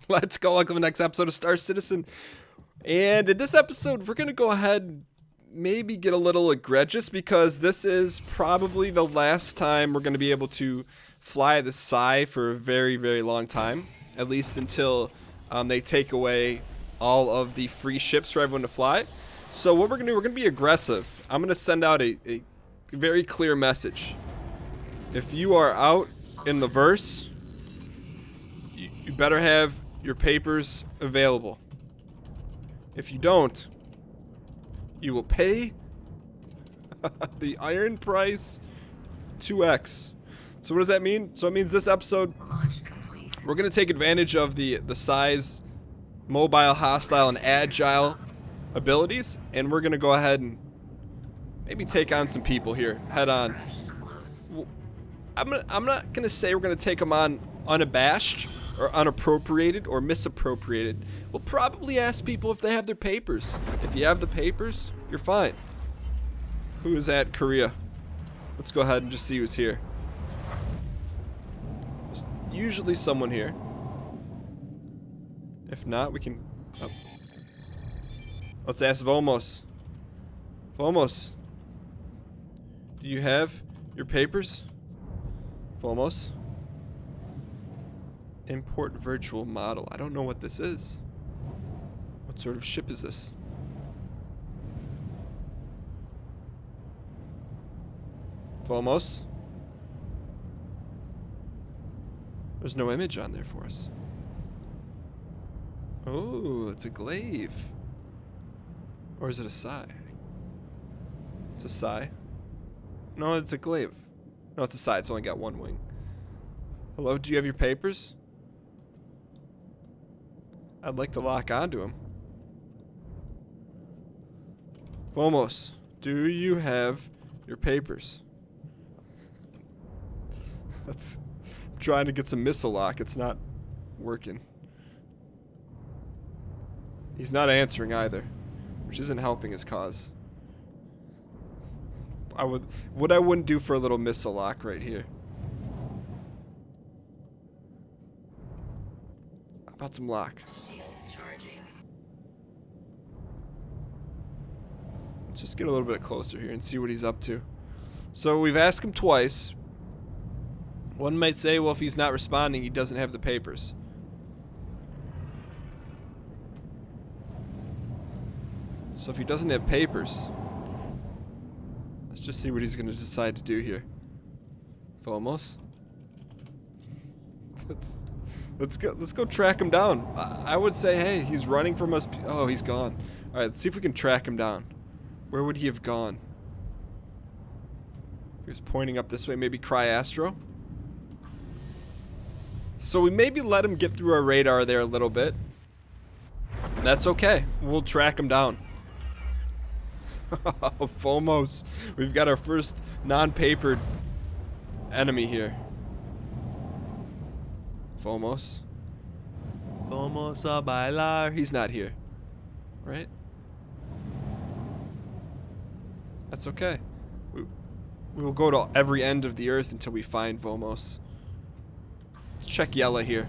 Let's go. Welcome to the next episode of Star Citizen. And in this episode, we're going to go ahead and maybe get a little egregious because this is probably the last time we're going to be able to fly the Psy for a very, very long time. At least until they take away all of the free ships for everyone to fly. So what we're going to do, we're going to be aggressive. I'm going to send out a very clear message. If you are out in the verse, you better have your papers available. If you don't, you will pay the iron price 2x. So what does that mean? So it means this episode, we're going to take advantage of the size, mobile, hostile, and agile abilities, and we're going to go ahead and maybe take on some people here, head on. I'm not going to say we're going to take them on unabashed, or unappropriated, or misappropriated. We'll probably ask people if they have their papers. If you have the papers, you're fine. Who is at Kareah? Let's go ahead and just see who's here. There's usually someone here. If not, we can... Oh. Let's ask Vomos. Vomos. Do you have your papers? Vomos. Import virtual model. I don't know what this is. What sort of ship is this? Vomos? There's no image on there for us. Oh, it's a glaive. Or is it a Psy? It's a Psy. No, it's a glaive. No, it's a Psy. It's only got one wing. Hello, do you have your papers? I'd like to lock onto him. Vomos, do you have your papers? That's I'm trying to get some missile lock. It's not working. He's not answering either, which isn't helping his cause. What I wouldn't do for a little missile lock right here. How about some lock? Shields charging. Let's just get a little bit closer here and see what he's up to. So we've asked him twice. One might say, well, if he's not responding, he doesn't have the papers. So if he doesn't have papers, let's just see what he's going to decide to do here. Vomos. Let's go track him down. I would say, hey, he's running from us. Oh, he's gone. All right, let's see if we can track him down. Where would he have gone? He was pointing up this way, maybe Cryastro. So we maybe let him get through our radar there a little bit. That's okay. We'll track him down. Vomos. We've got our first non-papered enemy here. Vomos. Vamos a bailar. He's not here. Right? That's okay. We will go to every end of the earth until we find Vomos. Let's check Yella here.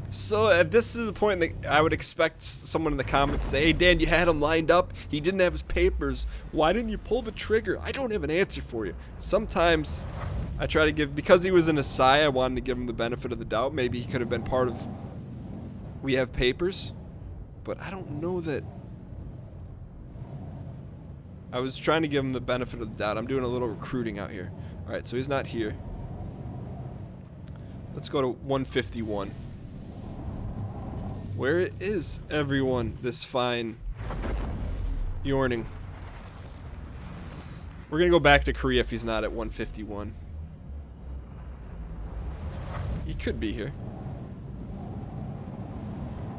So this is the point that I would expect someone in the comments to say, hey Dan, you had him lined up. He didn't have his papers. Why didn't you pull the trigger? I don't have an answer for you. Sometimes I try to give, because he was in a Psy, I wanted to give him the benefit of the doubt. Maybe he could have been part of, we have papers. But I don't know that. I was trying to give him the benefit of the doubt. I'm doing a little recruiting out here. Alright, so he's not here. Let's go to 151. Where is everyone this fine yorning? We're going to go back to Kareah if he's not at 151. He could be here.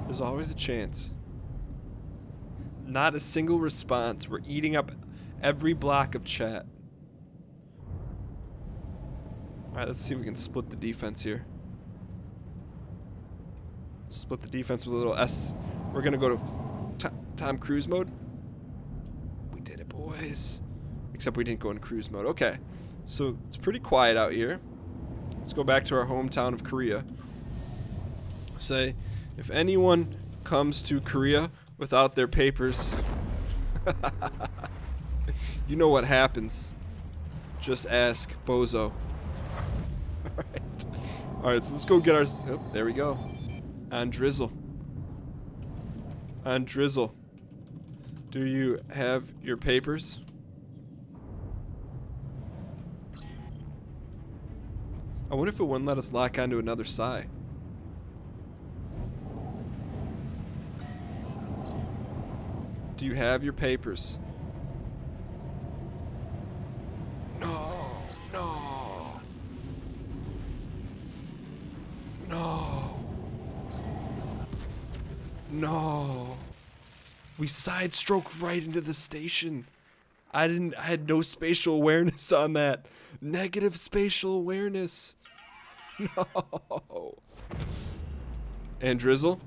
There's always a chance. Not a single response. We're eating up every block of chat. Alright, let's see if we can split the defense here. Split the defense with a little S. We're going to go to Tom Cruise mode. We did it, boys. Except we didn't go in cruise mode. Okay. So it's pretty quiet out here. Let's go back to our hometown of Kareah. Say, If anyone comes to Kareah without their papers, you know what happens. Just ask Bozo. Alright, so let's go get our... Oh, there we go. On Drizzle. On Drizzle. Do you have your papers? I wonder if it wouldn't let us lock onto another Psy. Do you have your papers? No, no. No. No. We side-stroked right into the station. I had no spatial awareness on that. Negative spatial awareness. No. And Drizzle,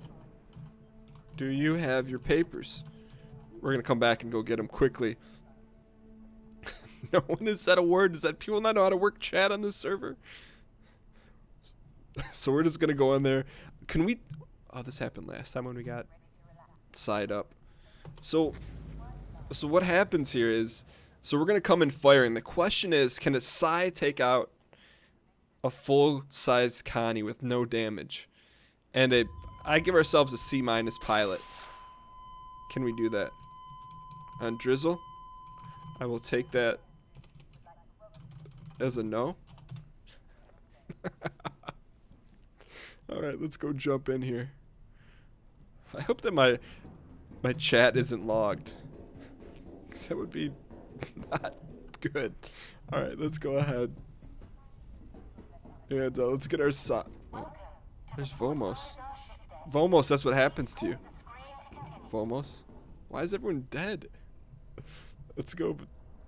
do you have your papers? We're gonna come back and go get them quickly. No one has said a word. Does that people not know how to work chat on this server? So we're just gonna go in there. Can we... Oh, this happened last time when we got side up. So what happens here is... So we're gonna come in firing. The question is, can a Psy take out a full-size Connie with no damage? And I give ourselves a C- pilot. Can we do that? On Drizzle, I will take that as a no. Alright, let's go jump in here. I hope that my chat isn't logged, 'cause that would be not good. Alright, let's go ahead. And let's get our Psy. Oh, there's Vomos. Vomos, that's what happens to you. Vomos? Why is everyone dead? Let's go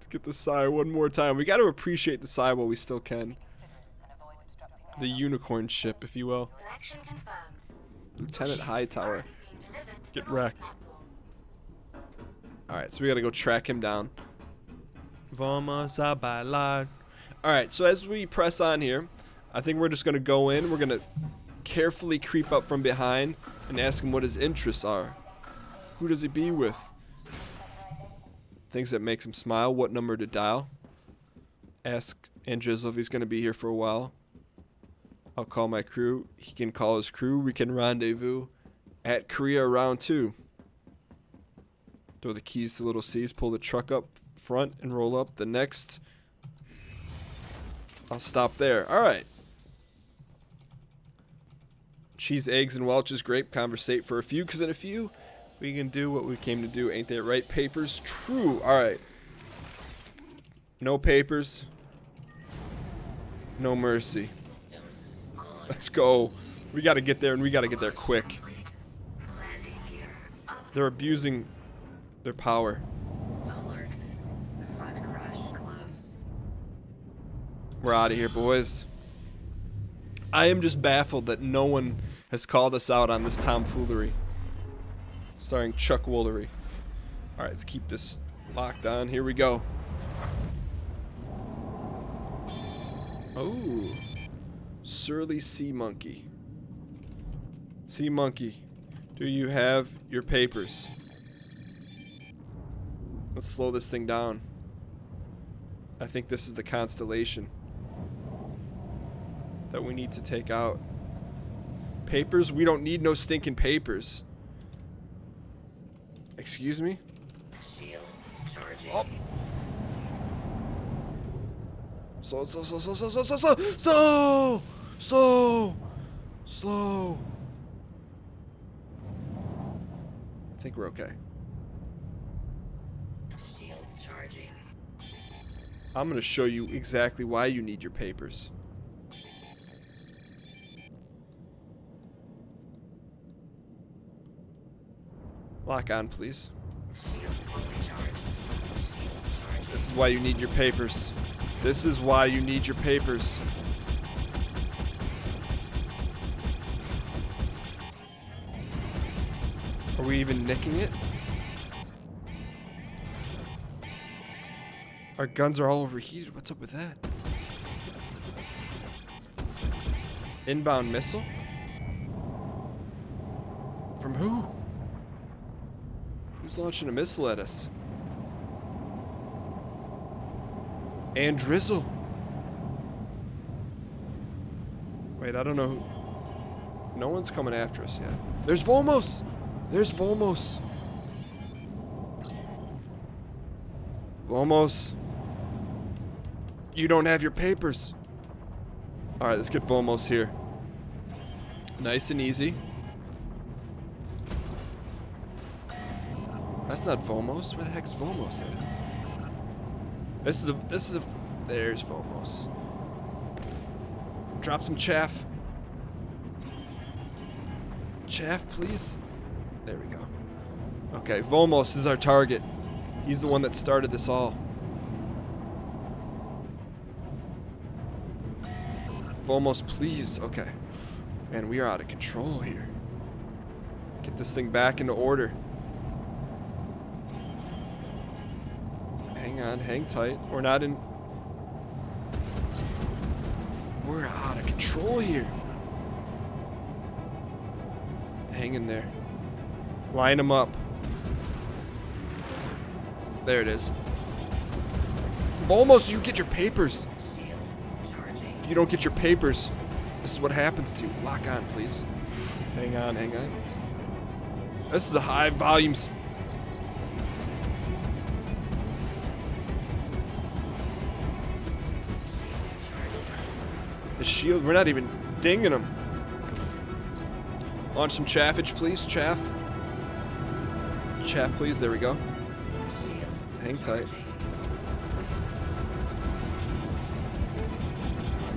get the Psy one more time. We got to appreciate the Psy while we still can. The unicorn ship, if you will. Lieutenant Hightower. Get wrecked. Alright, so we got to go track him down. Vamos a bailar. Alright, so as we press on here, I think we're just going to go in. We're going to carefully creep up from behind and ask him what his interests are. Who does he be with? Things that makes him smile. What number to dial? Ask Andrizzle if he's going to be here for a while. I'll call my crew. He can call his crew. We can rendezvous at Kareah round 2. Throw the keys to little C's. Pull the truck up front and roll up the next. I'll stop there. Alright. Cheese, eggs, and Welch's grape. Conversate for a few, because in a few... we can do what we came to do, ain't that right? Papers, true. Alright. No papers. No mercy. Let's go. We gotta get there, and we gotta get there quick. They're abusing their power. We're out of here, boys. I am just baffled that no one has called us out on this tomfoolery. Starring Chuck Woolery. Alright, let's keep this locked on. Here we go. Oh. Surly Sea Monkey. Sea Monkey, do you have your papers? Let's slow this thing down. I think this is the constellation that we need to take out. Papers? We don't need no stinking papers. Excuse me? Shields charging. Oh. Slow. I think we're okay. Shields charging. I'm gonna show you exactly why you need your papers. Lock on, please. Shields fully charged. Shields charging. This is why you need your papers. This is why you need your papers. Are we even nicking it? Our guns are all overheated. What's up with that? Inbound missile? From who? Who's launching a missile at us? And Drizzle. Wait, I don't know who. No one's coming after us yet. There's Vomos! There's Vomos. Vomos. You don't have your papers. Alright, let's get Vomos here. Nice and easy. That's not Vomos. Where the heck's Vomos at? This is a there's Vomos. Drop some chaff. Chaff, please. There we go. Okay, Vomos is our target. He's the one that started this all. Vomos, please. Okay. Man, we are out of control here. Get this thing back into order. Hang on, hang tight. We're not in... We're out of control here. Hang in there. Line them up. There it is. Vomos, you get your papers. If you don't get your papers, this is what happens to you. Lock on, please. Hang on, hang on. This is a high volume. The shield, we're not even dinging them. Launch some chaffage, please. Chaff. Chaff, please. There we go. Hang tight.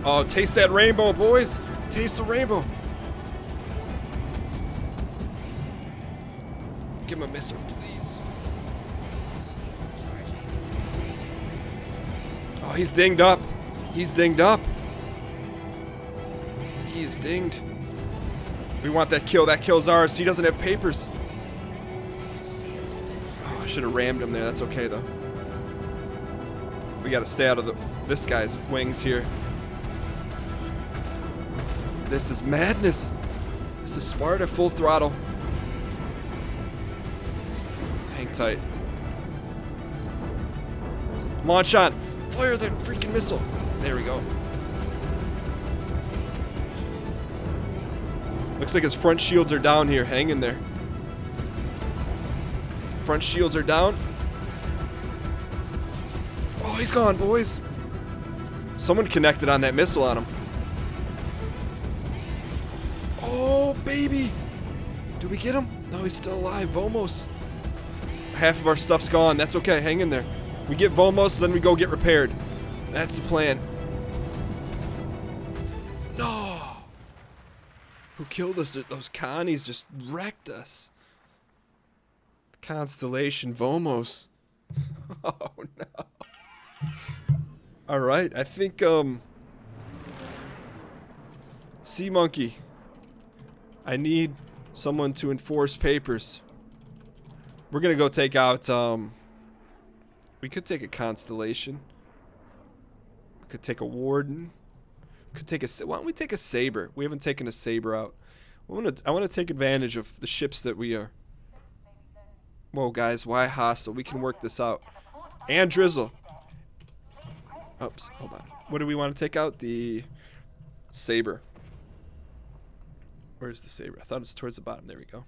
Oh, taste that rainbow, boys. Taste the rainbow. Give him a missile, please. Oh, he's dinged up. He's dinged up. He is dinged. We want that kill. That kill's ours. He doesn't have papers. Oh, I should have rammed him there. That's okay, though. We got to stay out of this guy's wings here. This is madness. This is Sparta full throttle. Hang tight. Launch on. Fire that freaking missile. There we go. Looks like his front shields are down here. Hang in there. Front shields are down. Oh, he's gone, boys. Someone connected on that missile on him. Oh, baby. Do we get him? No, he's still alive. Vomos. Half of our stuff's gone. That's okay. Hang in there. We get Vomos, then we go get repaired. That's the plan. No. Who killed us? Those Connies just wrecked us. Constellation Vomos. Oh, no. Alright, I think, Sea Monkey. I need someone to enforce papers. We're gonna go take out, we could take a Constellation. We could take a Warden. We could take a, why don't we take a Sabre? We haven't taken a Sabre out. I wanna take advantage of the ships that we are. Whoa, guys, why hostile? We can work this out. And Drizzle. Oops, hold on. What do we want to take out? The Sabre. Where's the Sabre? I thought it was towards the bottom. There we go.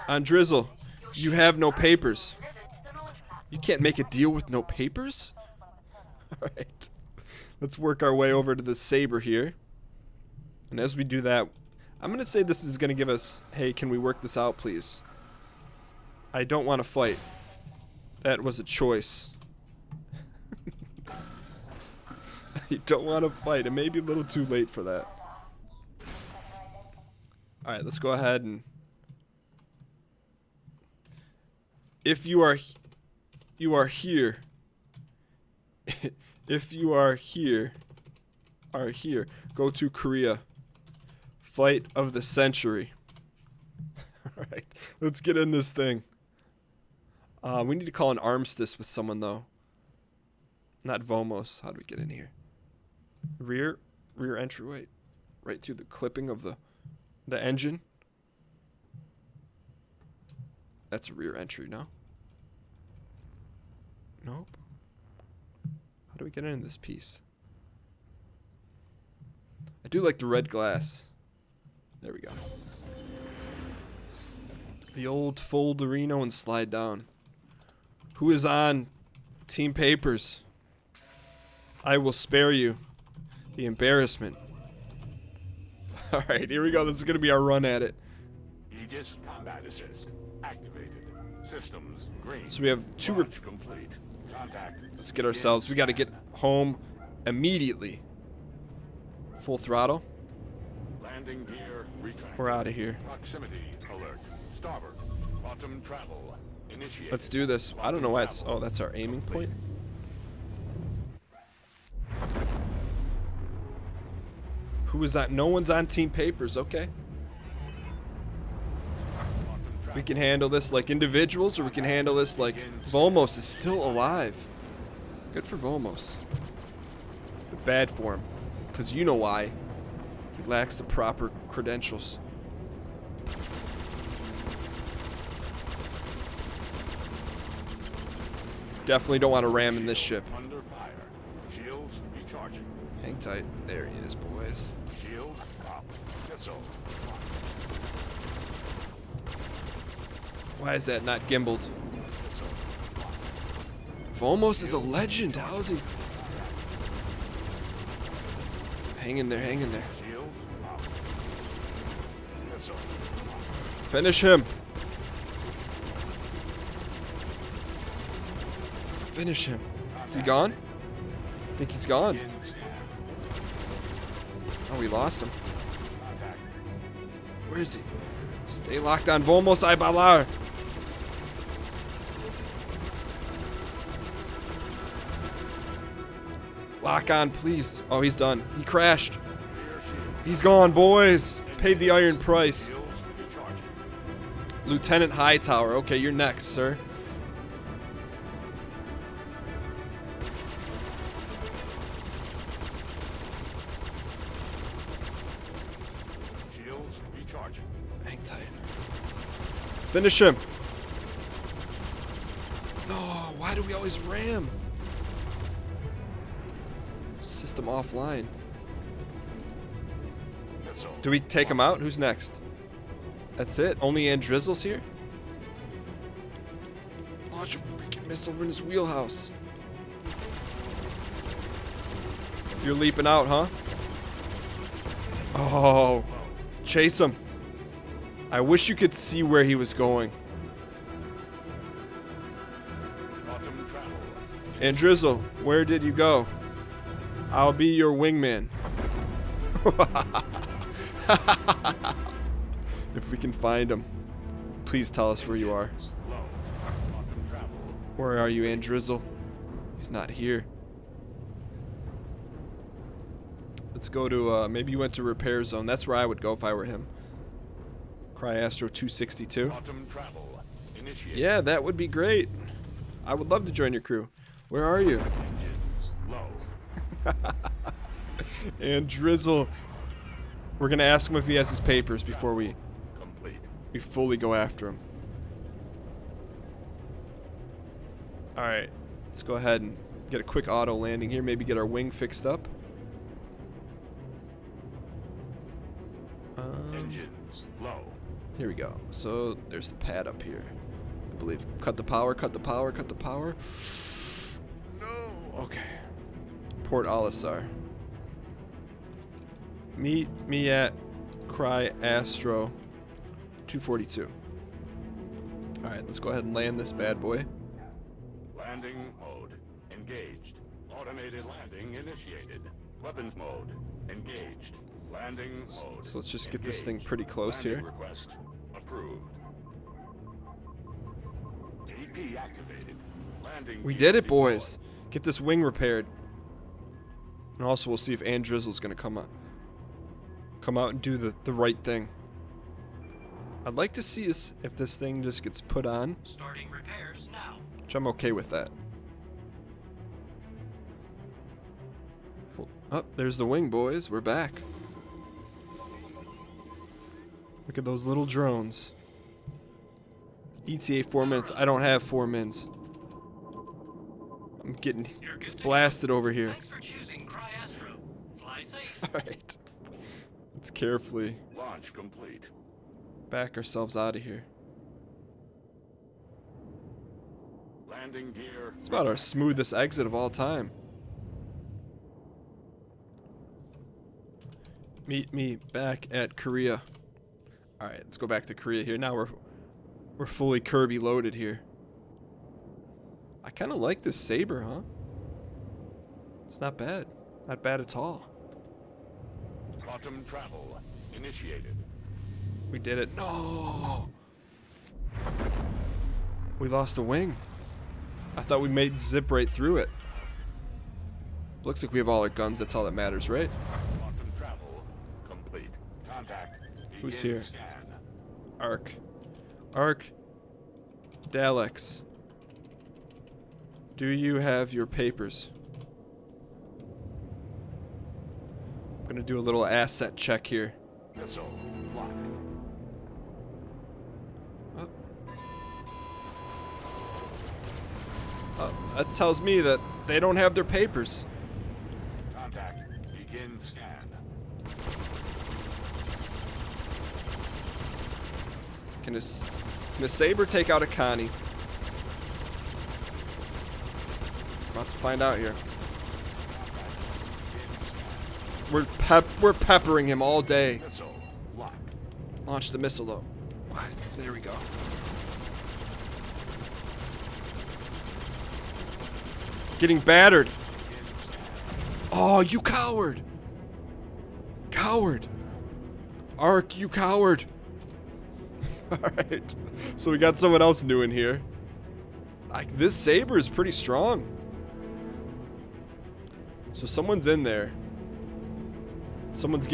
On Drizzle, you have no papers. You can't make a deal with no papers? Alright. Let's work our way over to the Sabre here. And as we do that, I'm going to say this is going to give us, hey, can we work this out, please? I don't want to fight. That was a choice. You don't want to fight. It may be a little too late for that. Alright, let's go ahead and... If you are here. If you are here. Go to Kareah. Fight of the century. Alright, let's get in this thing. We need to call an armistice with someone, though. Not Vomos. How do we get in here? Rear entryway. Right through the clipping of the... The engine. That's a rear entry, no? Nope. How do we get in this piece? I do like the red glass. There we go. The old folderino and slide down. Who is on Team Papers? I will spare you the embarrassment. Alright, here we go. This is going to be our run at it. Aegis combat assist activated. Systems green. So we have two. Launch complete. Contact. Let's get ourselves. We got to get home immediately. Full throttle. Landing gear retract. We're out of here. Proximity alert. Starboard. Quantum travel. Initiate. Let's do this. I don't know why it's. Oh, that's our aiming point. Who is that? No one's on Team Papers. Okay. We can handle this like individuals, or we can handle this like Vomos is still alive. Good for Vomos. But bad for him. Because you know why. He lacks the proper credentials. Definitely don't want to ram in this ship. Under fire. Shields recharging. Hang tight. There he is, boys. Shield up. Missile. Why is that not gimbaled? Missile. Vomos is a legend. How is he? Hang in there, hang in there. Shield up. Missile. Finish him. Finish him. Is he gone? I think he's gone. Oh, we lost him. Contact. Where is he? Stay locked on Vomos ay balar. Lock on, please. Oh, he's done. He crashed. He's gone, boys. Paid the iron price. Shields recharging. Lieutenant Hightower. Okay, you're next, sir. Shields recharging. Hang tight. Finish him. No, why do we always ram? System offline. Missile. Do we take him out? Who's next? That's it? Only Andrizzle's here? Launch a freaking missile in his wheelhouse. You're leaping out, huh? Oh, chase him. I wish you could see where he was going. Quantum travel. Andrizzle, where did you go? I'll be your wingman. If we can find him, please tell us where you are. Low. Quantum travel. Where are you, Andrizzle? He's not here. Let's go to, maybe you went to repair zone. That's where I would go if I were him. Cryastro 262. Quantum travel. Initiate. Yeah, that would be great. I would love to join your crew. Where are you? Engines low. Andrizzle. We're going to ask him if he has his papers before we Complete. fully go after him. Alright, let's go ahead and get a quick auto landing here. Maybe get our wing fixed up. Engines low. Here we go. So there's the pad up here, I believe. Cut the power, cut the power, cut the power. No. Okay. Port Alisar. Meet me at Cryastro 242. Alright, let's go ahead and land this bad boy. Landing mode engaged. Automated landing initiated. Weapons mode engaged. Landing mode. So let's just get this engaged. thing pretty close Landing here. Request approved. AP activated. Landing. We gear did it, deployed. boys. Get this wing repaired. And also we'll see if Andrizzle's gonna come out and do the right thing. I'd like to see if this thing just gets put on, Starting repairs now. which I'm okay with that. Oh, there's the wing, boys. We're back. Look at those little drones. ETA 4 minutes. I don't have 4 mins. I'm getting blasted over here. Thanks for choosing Cryastro. Fly safe. Alright. Let's carefully Launch complete. back ourselves out of here. Landing gear. It's about our smoothest exit of all time. Meet me back at Kareah. Alright, let's go back to Kareah here. Now we're fully Kirby loaded here. I kinda like this Sabre, huh? It's not bad. Not bad at all. Quantum travel initiated. We did it. No! We lost a wing. I thought we made zip right through it. Looks like we have all our guns. That's all that matters, right? Quantum travel complete. Contact. Who's Begin here? Scan. Arc. Arc. Daleks. Do you have your papers? I'm gonna do a little asset check here. Missile lock. That tells me that they don't have their papers. Contact. Begin scan. Can a Sabre take out a Connie? About to find out here. We're peppering him all day. Missile lock. Launch the missile though. There we go. Getting battered. Oh, you coward! Coward! Ark, you coward! Alright. So we got someone else new in here. This Sabre is pretty strong. So someone's in there. Someone is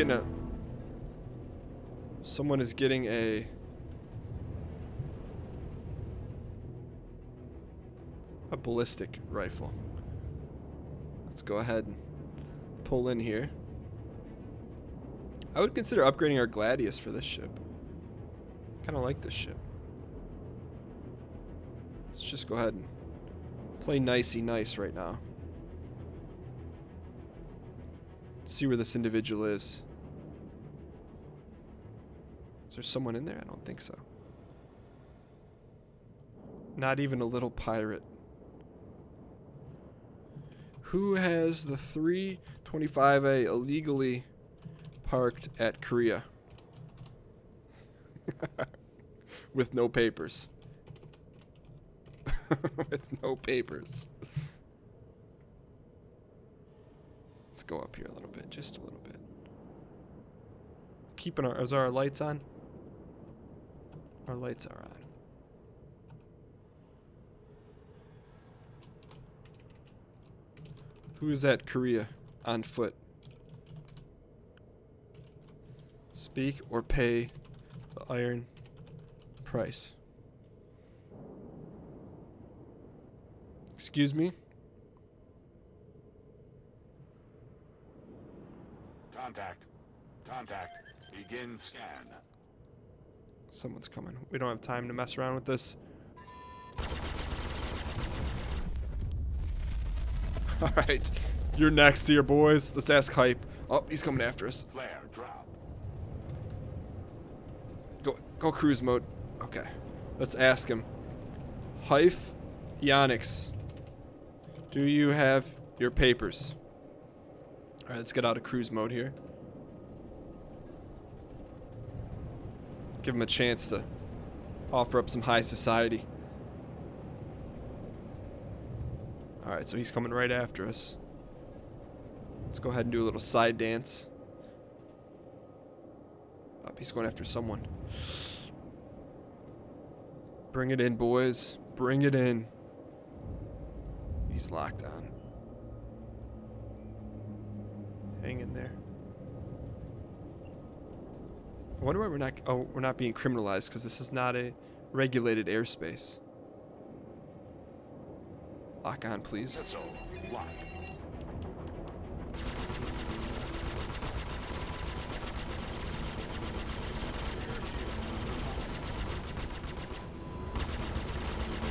getting a ballistic rifle. Let's go ahead and pull in here. I would consider upgrading our Gladius for this ship. Kind of like this ship. Let's just go ahead and play nicey nice right now. Let's see where this individual is. Is there someone in there? I don't think so. Not even a little pirate. Who has the 325A illegally parked at Kareah? With no papers. With no papers. Let's go up here a little bit, just a little bit. Keeping are our lights on? Our lights are on. Who is at Kareah on foot? Speak or pay the iron price. Excuse me? Contact. Contact. Begin scan. Someone's coming. We don't have time to mess around with this. Alright. You're next here, boys. Let's ask Hype. Oh, he's coming after us. Flare drop. Go cruise mode. Okay. Let's ask him. Hype Yonix. Do you have your papers? Alright, let's get out of cruise mode here. Give him a chance to offer up some high society. Alright, so he's coming right after us. Let's go ahead and do a little side dance. Oh, he's going after someone. Bring it in, boys. Bring it in. He's locked on. Hang in there. I wonder why we're not being criminalized, because this is not a regulated airspace. Lock on, please. Missile lock.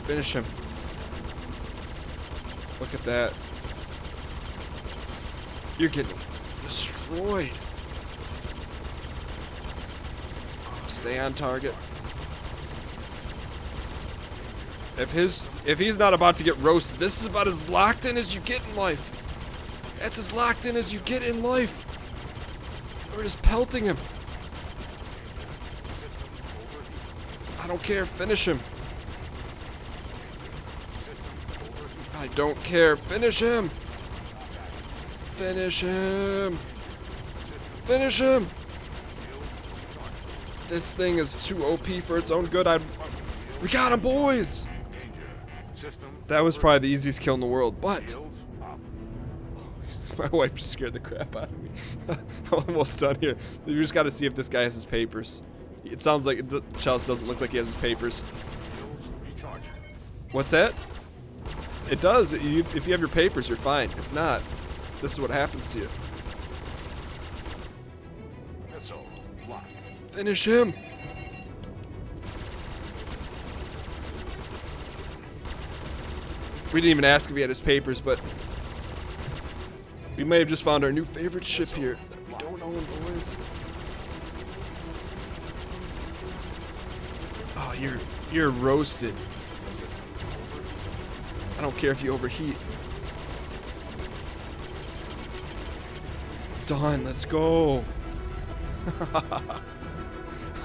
Finish him. Look at that. You're getting destroyed. Stay on target. If he's not about to get roasted, this is about as locked in as you get in life. That's as locked in as you get in life. We're just pelting him. I don't care. Finish him. I don't care. Finish him. Finish him. Finish him. This thing is too OP for its own good. We got him, boys. That was probably the easiest kill in the world, but my wife just scared the crap out of me. I'm almost done here. You just got to see if this guy has his papers. It sounds like the Chalice doesn't look like he has his papers. What's that? It does. If you have your papers, you're fine. If not, this is what happens to you. Finish him. We didn't even ask if he had his papers, but we may have just found our new favorite ship here. We don't own, boys. Oh, you're roasted. I don't care if you overheat. Done. Let's go.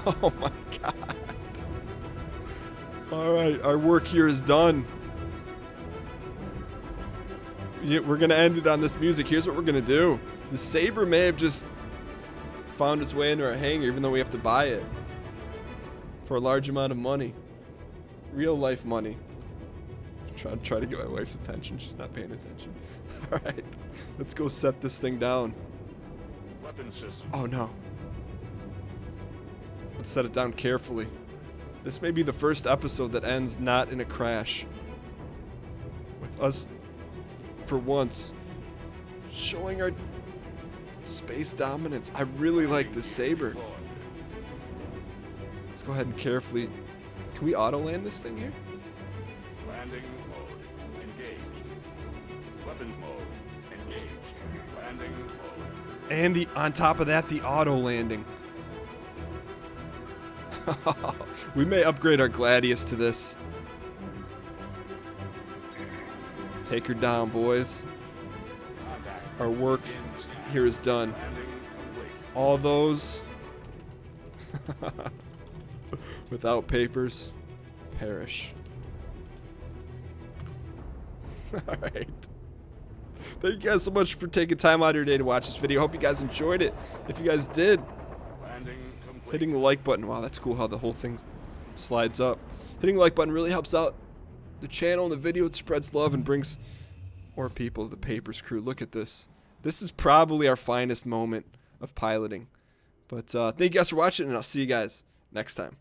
Oh my god. Alright, our work here is done. Yeah, we're gonna end it on this music. Here's what we're gonna do. The Sabre may have just found its way into our hangar, even though we have to buy it for a large amount of money. Real life money. Try to get my wife's attention. She's not paying attention. Alright, let's go set this thing down. Weapon system. Oh no. Let's set it down carefully. This may be the first episode that ends not in a crash. With us, for once, showing our space dominance. I really like the Sabre. Let's go ahead and carefully... Can we auto-land this thing here? Landing mode engaged. Weapon mode engaged. Landing mode. And on top of that, the auto-landing. We may upgrade our Gladius to this. Take her down, boys. Our work here is done. All those without papers perish. Alright. Thank you guys so much for taking time out of your day to watch this video. Hope you guys enjoyed it. If you guys did, hitting the like button. Wow, that's cool how the whole thing slides up. Hitting the like button really helps out the channel and the video. It spreads love and brings more people to the Papers crew. Look at this. This is probably our finest moment of piloting. But thank you guys for watching, and I'll see you guys next time.